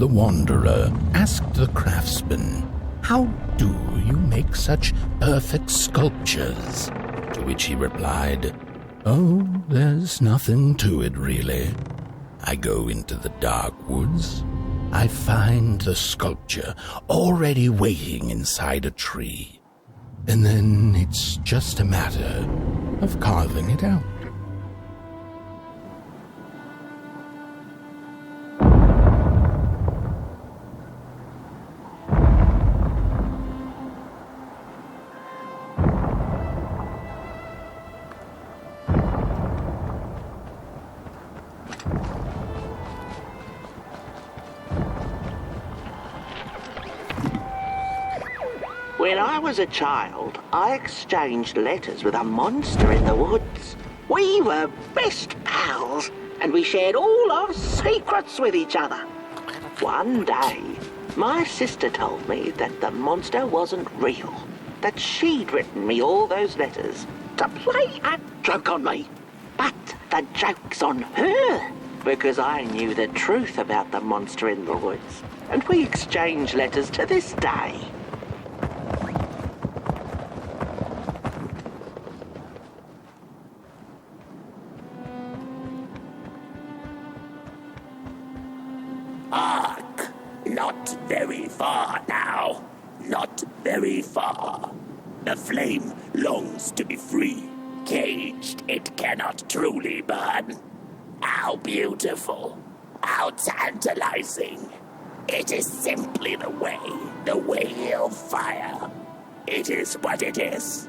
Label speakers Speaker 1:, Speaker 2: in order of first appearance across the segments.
Speaker 1: the wanderer asked the craftsman, "How do you make such perfect sculptures?" To which he replied, "Oh, there's nothing to it really. I go into the dark woods. I find the sculpture already waiting inside a tree. And then it's just a matter of carving it out."
Speaker 2: When I was a child, I exchanged letters with a monster in the woods. We were best pals, and we shared all our secrets with each other. One day, my sister told me that the monster wasn't real, that she'd written me all those letters to play a joke on me. But the joke's on her, because I knew the truth about the monster in the woods, and we exchange letters to this day.
Speaker 3: Hark! Not very far now. Not very far. The flame longs to be free. Caged, it cannot truly burn. How beautiful. How tantalizing. It is simply the way of fire. It is what it is.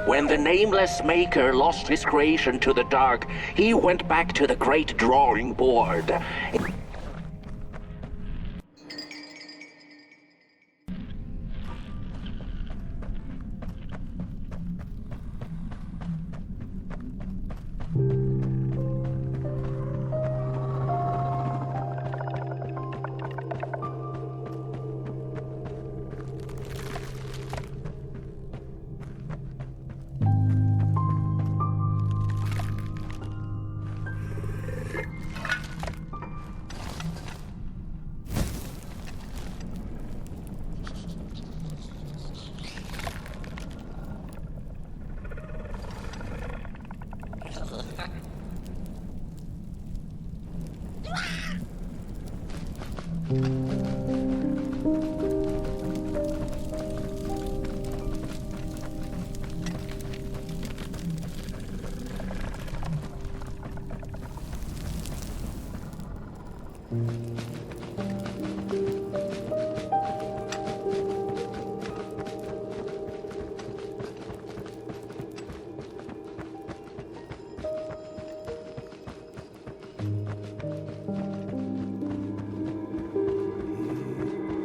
Speaker 2: When the nameless maker lost his creation to the dark, he went back to the great drawing board.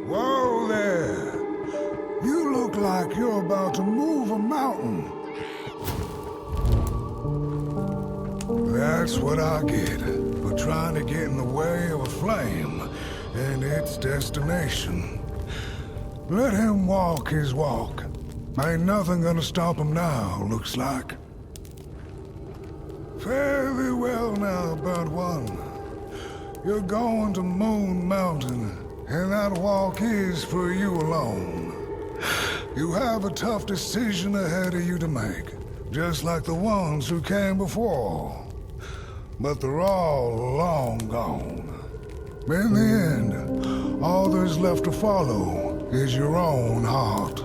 Speaker 4: Whoa there! You look like you're about to move a mountain. That's what I get for trying to get in the way of a flame and its destination. Let him walk his walk. Ain't nothing gonna stop him now, looks like. Fare thee well now, Bird One. You're going to Moon Mountain, and that walk is for you alone. You have a tough decision ahead of you to make, just like the ones who came before. But they're all long gone. In the end, all there's left to follow is your own heart.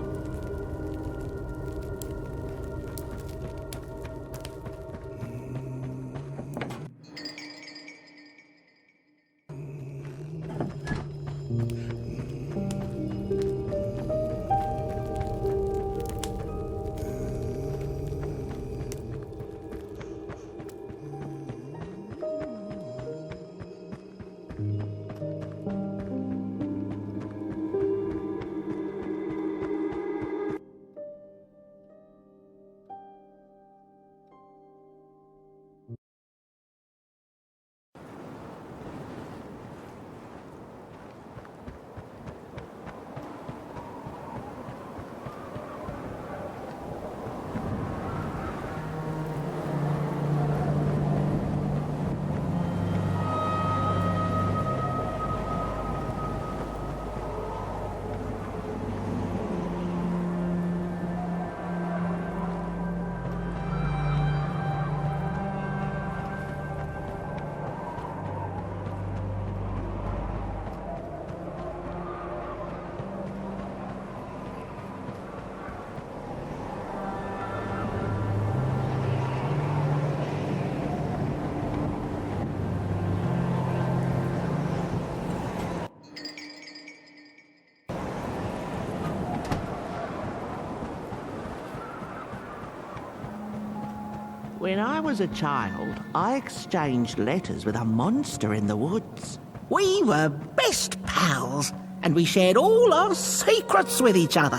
Speaker 2: When I was a child, I exchanged letters with a monster in the woods. We were best pals, and we shared all our secrets with each other.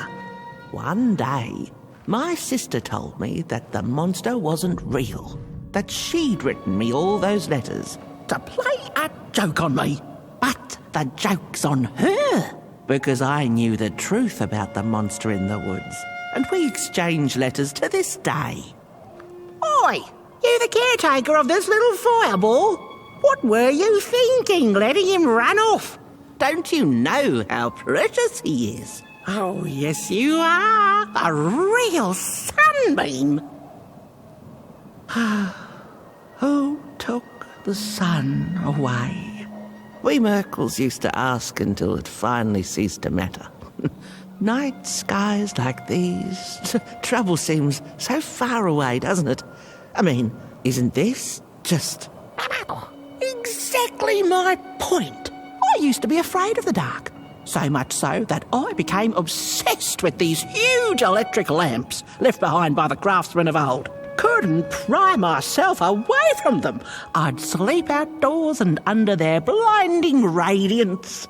Speaker 2: One day, my sister told me that the monster wasn't real, that she'd written me all those letters to play a joke on me. But the joke's on her, because I knew the truth about the monster in the woods, and we exchange letters to this day. Oi, you the caretaker of this little fireball? What were you thinking, letting him run off? Don't you know how precious he is? Oh, yes you are, a real sunbeam. Who took the sun away? We Merkles used to ask until it finally ceased to matter. Night skies like these, trouble seems so far away, doesn't it? I mean, isn't this just exactly my point? I used to be afraid of the dark, so much so that I became obsessed with these huge electric lamps left behind by the craftsmen of old. Couldn't pry myself away from them. I'd sleep outdoors and under their blinding radiance.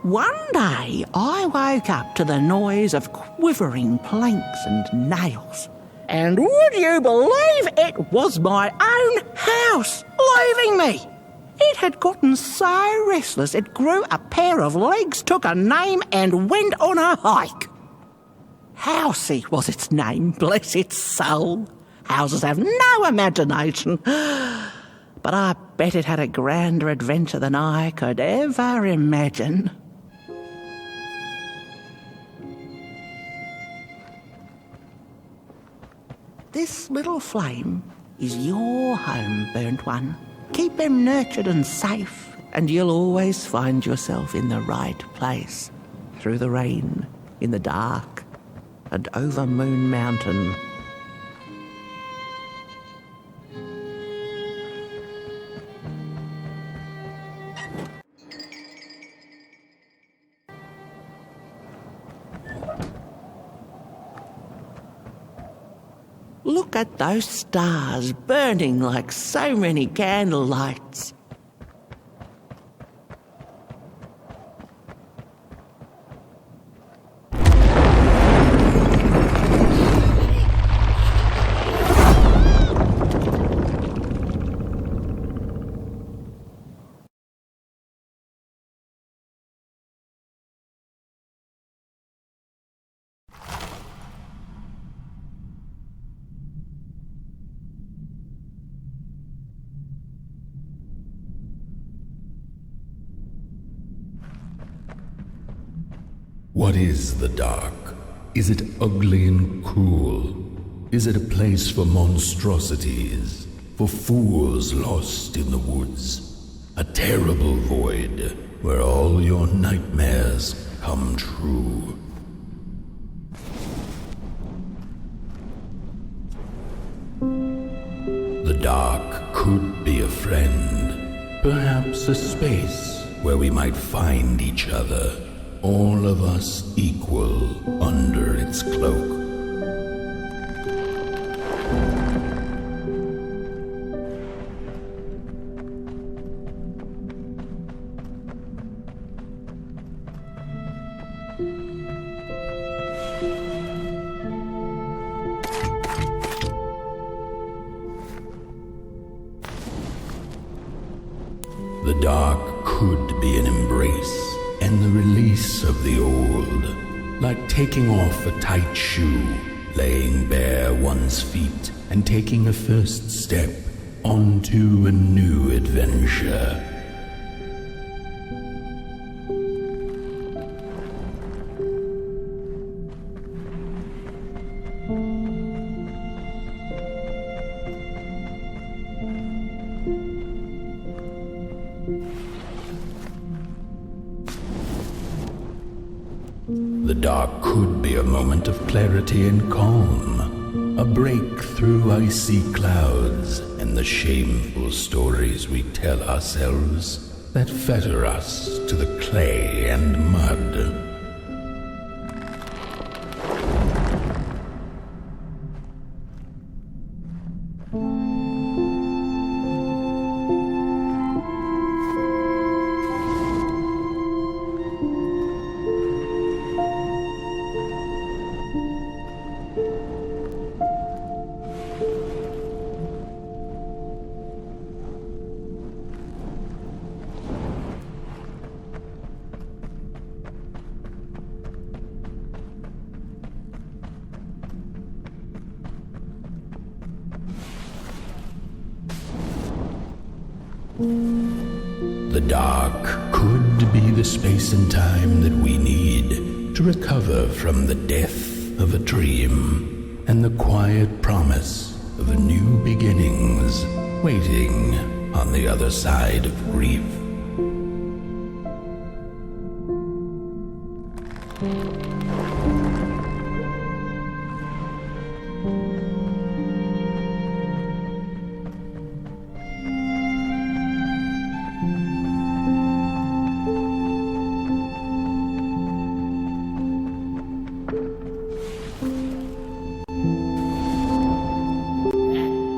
Speaker 2: One day, I woke up to the noise of quivering planks and nails. And would you believe it was my own house leaving me? It had gotten so restless it grew a pair of legs, took a name and went on a hike. Housey was its name, bless its soul. Houses have no imagination. But I bet it had a grander adventure than I could ever imagine. This little flame is your home, burnt one. Keep them nurtured and safe, and you'll always find yourself in the right place. Through the rain, in the dark, and over Moon Mountain. Look at those stars burning like so many candle lights.
Speaker 1: What is the dark? Is it ugly and cruel? Is it a place for monstrosities, for fools lost in the woods? A terrible void where all your nightmares come true. The dark could be a friend, perhaps a space where we might find each other. All of us equal under its cloak. The dark could be an embrace and the release of the old, like taking off a tight shoe, laying bare one's feet, and taking a first step onto a new adventure. The dark could be a moment of clarity and calm, a break through icy clouds and the shameful stories we tell ourselves that fetter us to the clay and mud. The dark could be the space and time that we need to recover from the death of a dream and the quiet promise of new beginnings waiting on the other side of grief.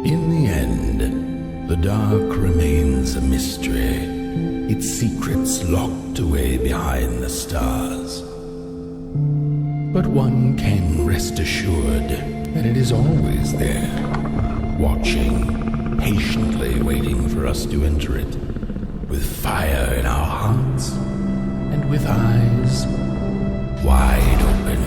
Speaker 1: In the end, the dark remains a mystery, its secrets locked away behind the stars. But one can rest assured that it is always there, watching, patiently waiting for us to enter it, with fire in our hearts and with eyes wide open.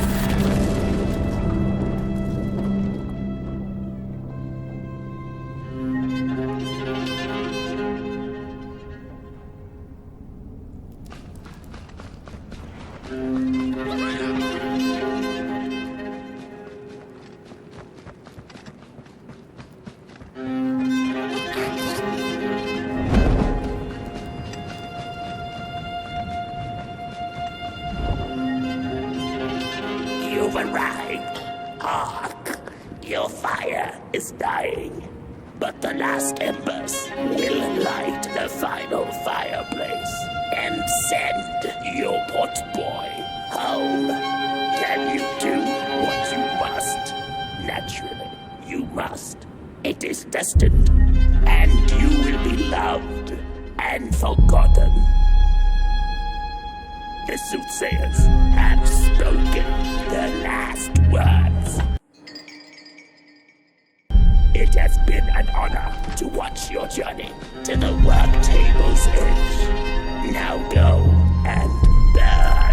Speaker 3: You've arrived. Hark! Your fire is dying, but the last embers will light the final fireplace and send your potboy home. Can you do what you must? Naturally, you must. It is destined, and you will be loved and forgotten. The soothsayers have spoken the last words. It has been an honor to watch your journey to the work table's edge. Now go and burn.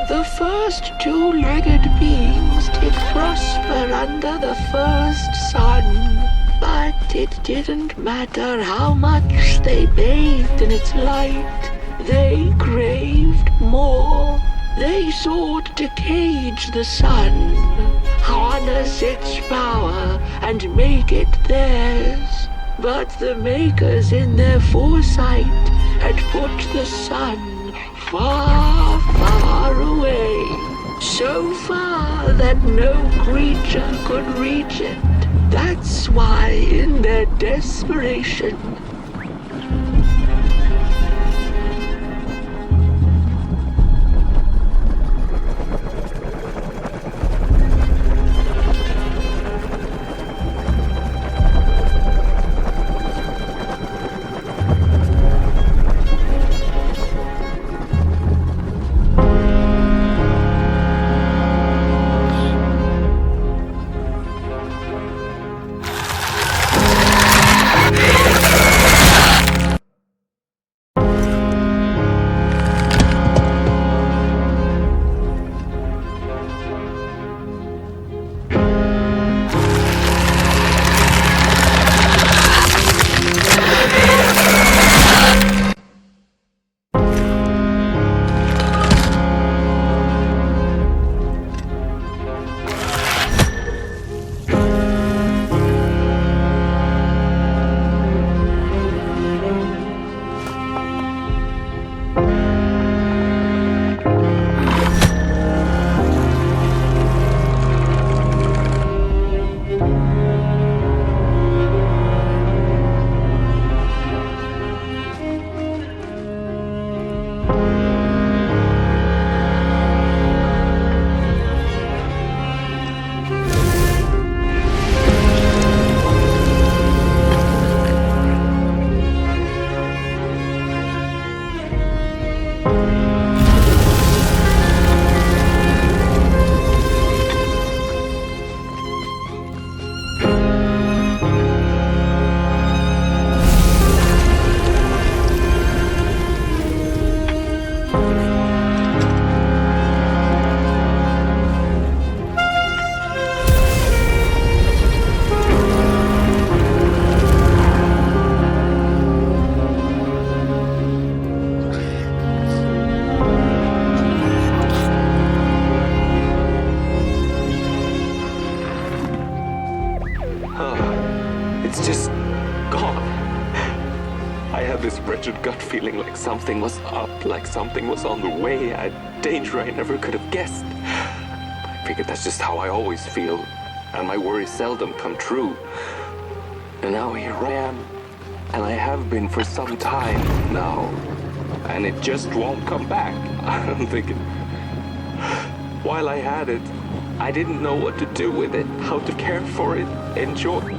Speaker 2: The first two-legged beings did prosper under the first sun, but it didn't matter how much they bathed in its light. They craved more. They sought to cage the sun, harness its power, and make it theirs. But the makers in their foresight had put the sun far, far away, so far that no creature could reach it. That's why, in their desperation,
Speaker 5: It's just gone. I had this wretched gut feeling like something was up, like something was on the way, a danger I never could have guessed. I figured that's just how I always feel, and my worries seldom come true. And now here I am, and I have been for some time now, and it just won't come back. I'm thinking, while I had it, I didn't know what to do with it, how to care for it, enjoy.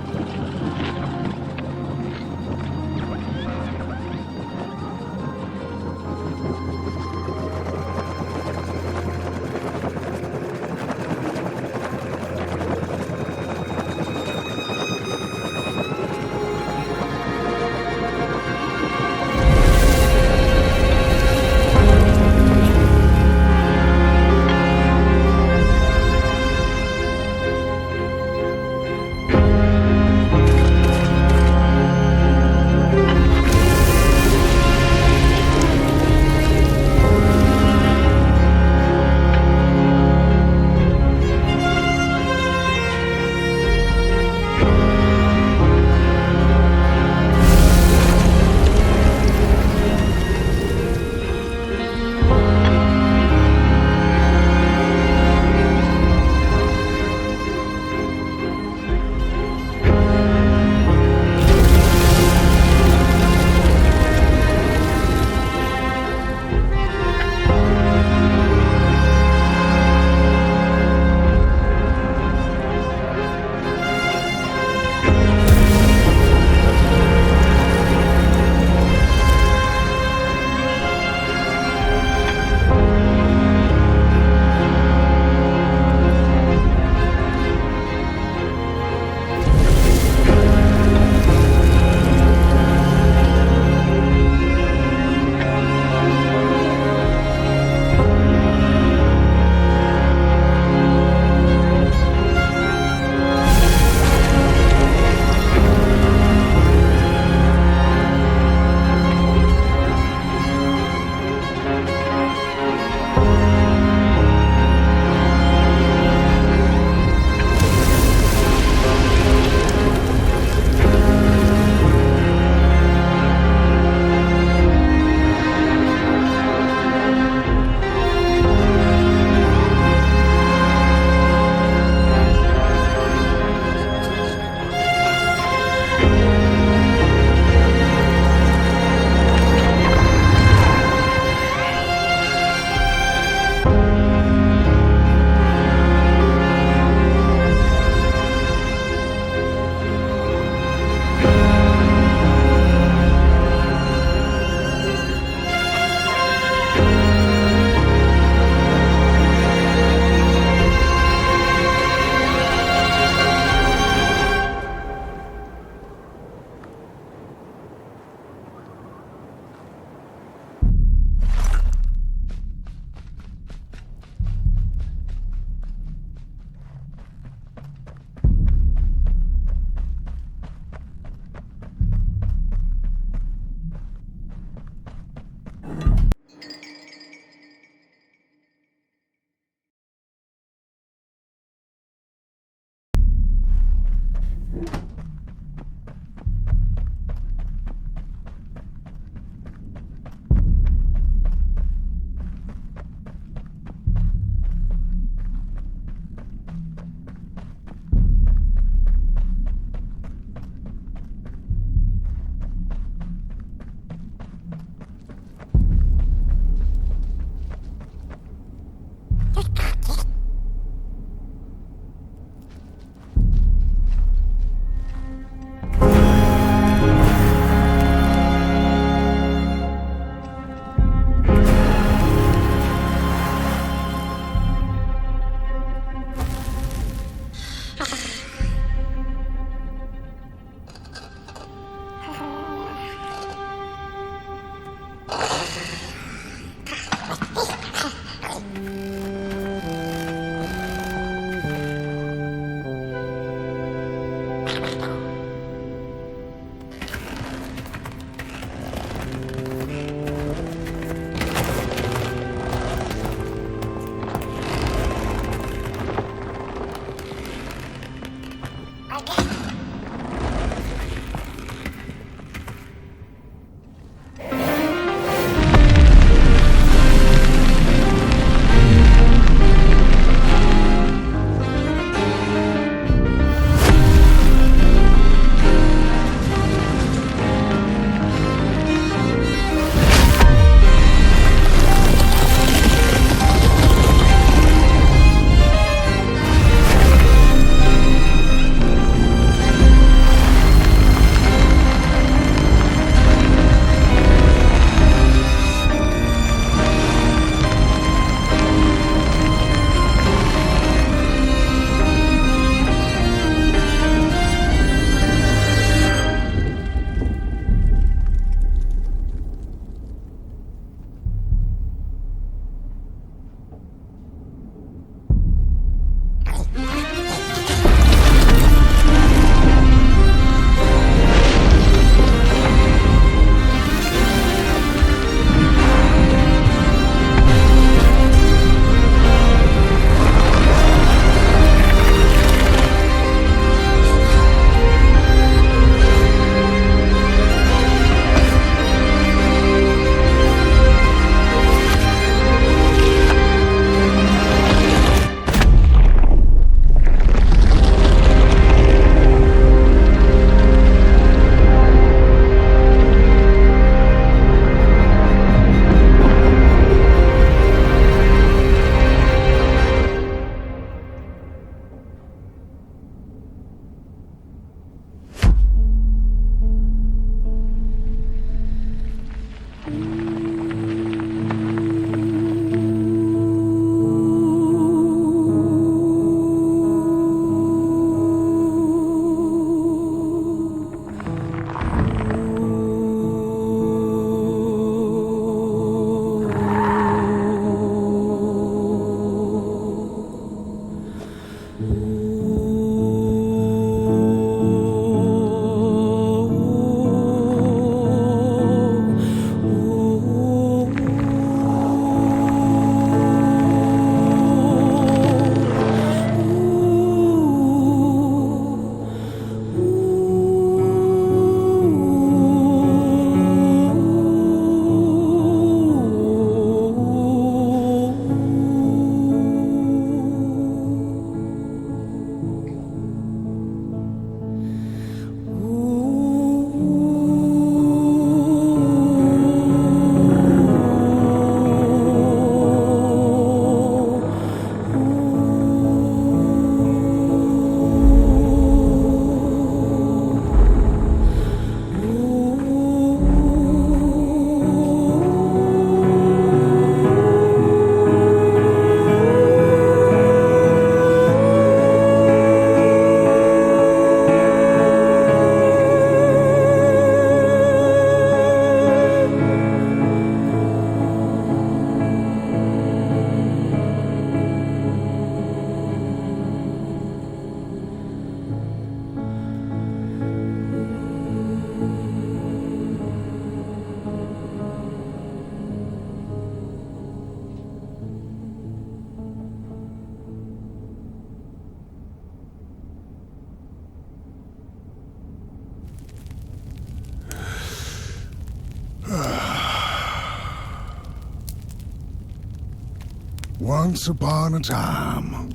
Speaker 4: Once upon a time,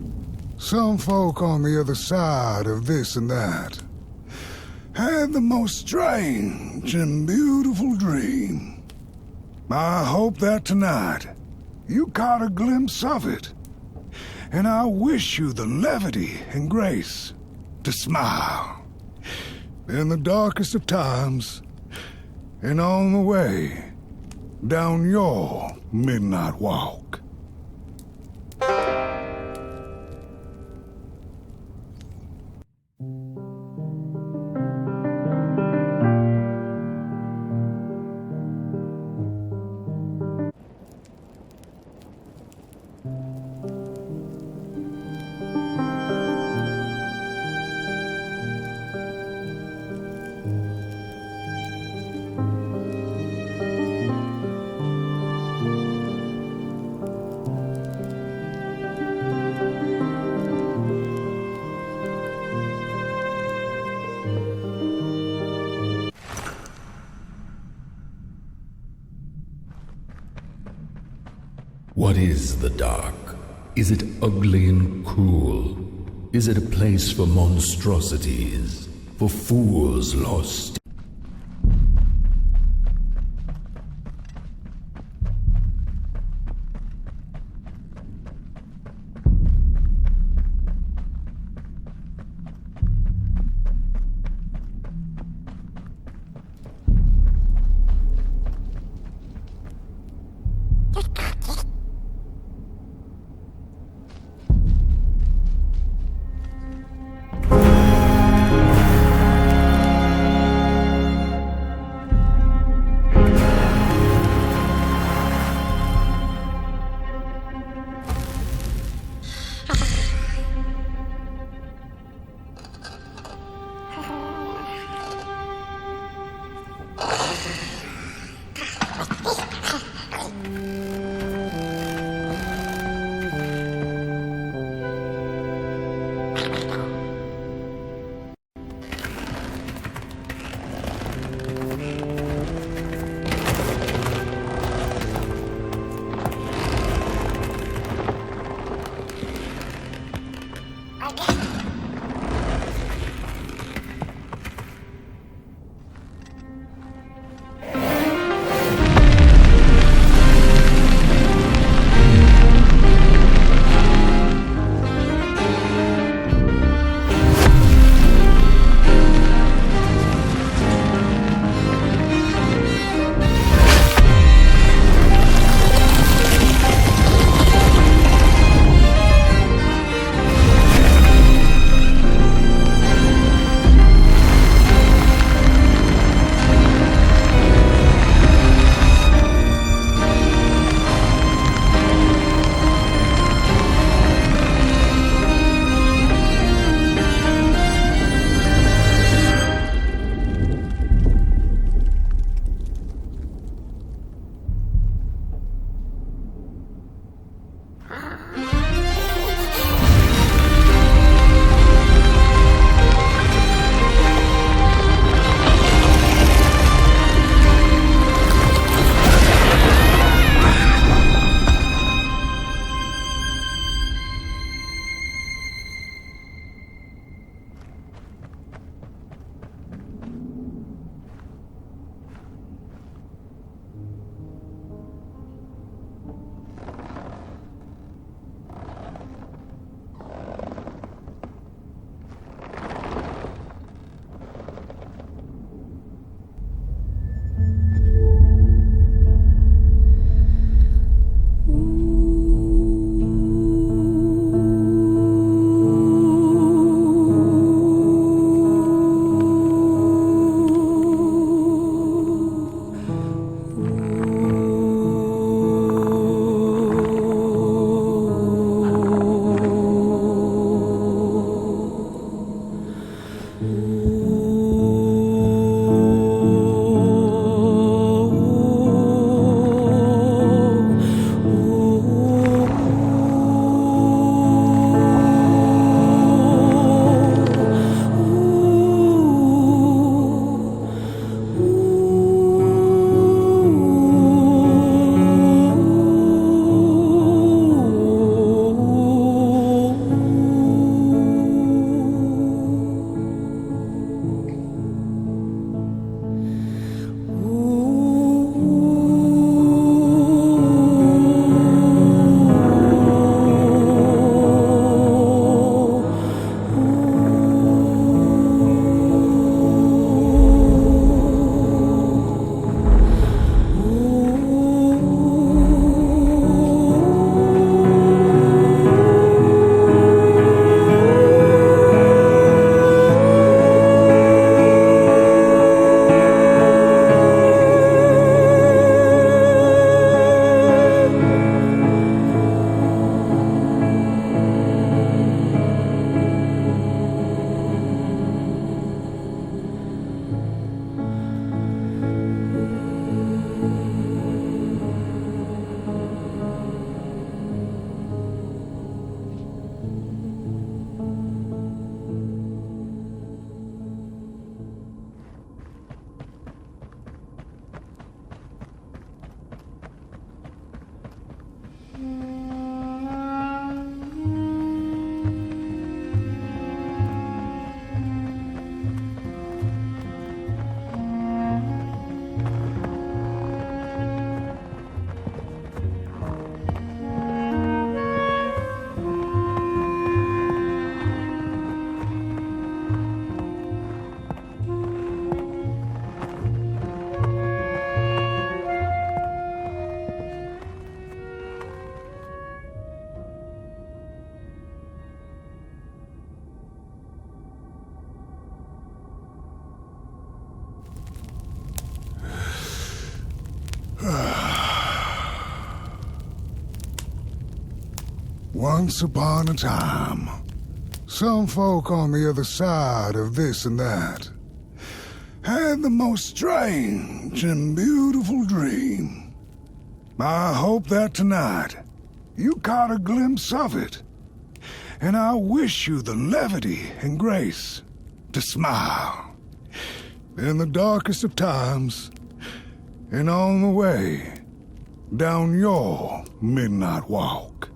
Speaker 4: some folk on the other side of this and that had the most strange and beautiful dream. I hope that tonight you caught a glimpse of it, and I wish you the levity and grace to smile in the darkest of times and on the way down your midnight walk.
Speaker 1: What is the dark? Is it ugly and cruel? Is it a place for monstrosities, for fools lost?
Speaker 4: Once upon a time, some folk on the other side of this and that had the most strange and beautiful dream. I hope that tonight you caught a glimpse of it, and I wish you the levity and grace to smile in the darkest of times and on the way down your midnight walk.